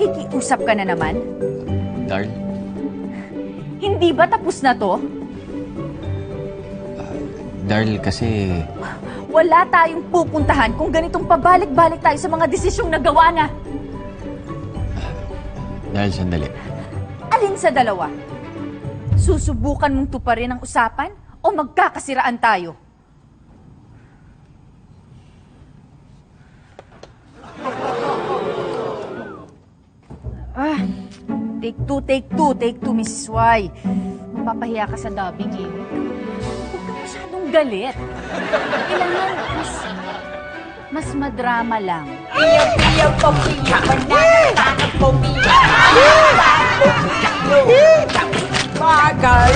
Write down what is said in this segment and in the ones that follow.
Nakikiusap ka na naman? Darl? Hindi ba tapos na to? Darl, kasi... Wala tayong pupuntahan kung ganitong pabalik-balik tayo sa mga desisyong nagawa na. Darl, sandali. Alin sa dalawa? Susubukan mong tuparin ang usapan o magkakasiraan tayo? Take two, Mrs. Y. Mapapahiya ka sa dubbing eh. Huwag ka masyadong galit. Kailangan mas madrama lang. Iyaw po piya, banana po piya. Bagay.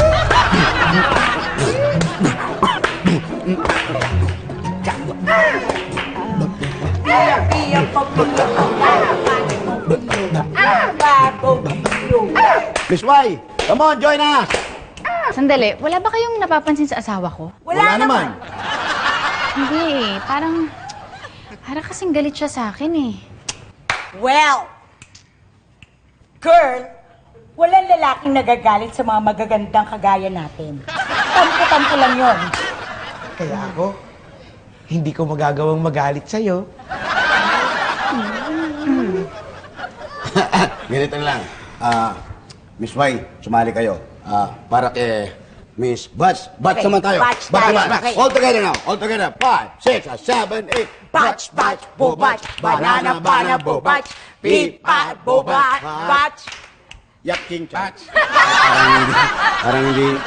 Iyaw po piya, Miss Y, come on, join us! Sandali, wala ba kayong napapansin sa asawa ko? Wala naman. Hindi eh, parang kasing galit siya sa akin eh. Well, girl, walang lalaking nagagalit sa mga magagandang kagaya natin. Tampo-tampo lang yon. Kaya ako, hindi ko magagawang magalit sa'yo. Ganito lang. Miss Y, sumali kayo. Para kay Miss Batch. Batch naman tayo. Batch tayo. naman. Okay. All together now. All together. 5, 6, 7, 8. Batch, batch, bo batch, banana, banana, bo batch, pipa, bo batch, batch. Yak King Batch. Parang hindi.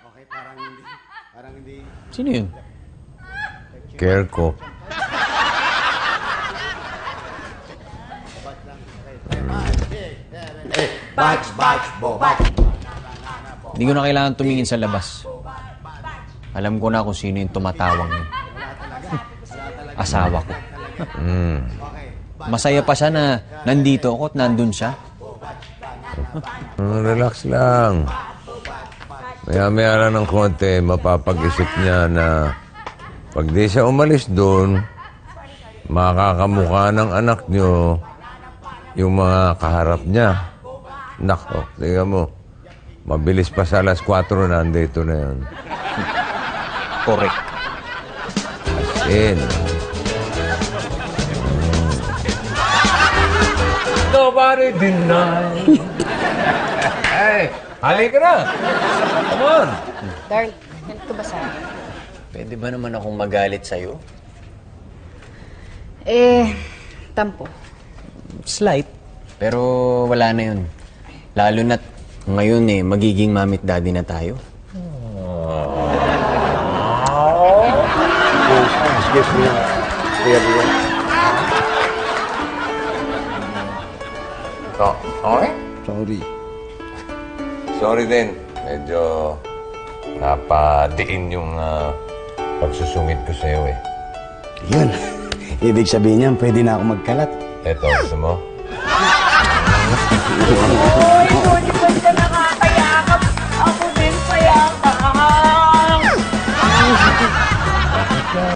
Okay, parang hindi. Sino yun? Care ko. Batch, batch, bo batch. Hindi ko na kailangan tumingin sa labas. Alam ko na kung sino yung tumatawang yun. Asawa ko. Masaya pa siya na nandito ako at nandun siya. Relax lang. Maya-maya lang ng konti, mapapag-isip niya na pag di siya umalis doon, makakamukha ng anak niyo yung mga kaharap niya. Nako, tingnan mo. Mabilis pa sa alas 4, nandito na yan. Correct. As in. Nobody deny. Hey, halika na. Come on. Darl, ganito ba sa akin? Pwede ba naman akong magalit sa'yo? Tampo. Slight. Pero wala na yun. Lalo na't ngayon magiging mamit daddy na tayo. Excuse me. Okay? Sorry. Sorry din. Medyo napadiin yung pagsusungit ko sa'yo eh. Yun. Ibig sabihin niyan, pwede na ako magkalat. Eto, gusto mo?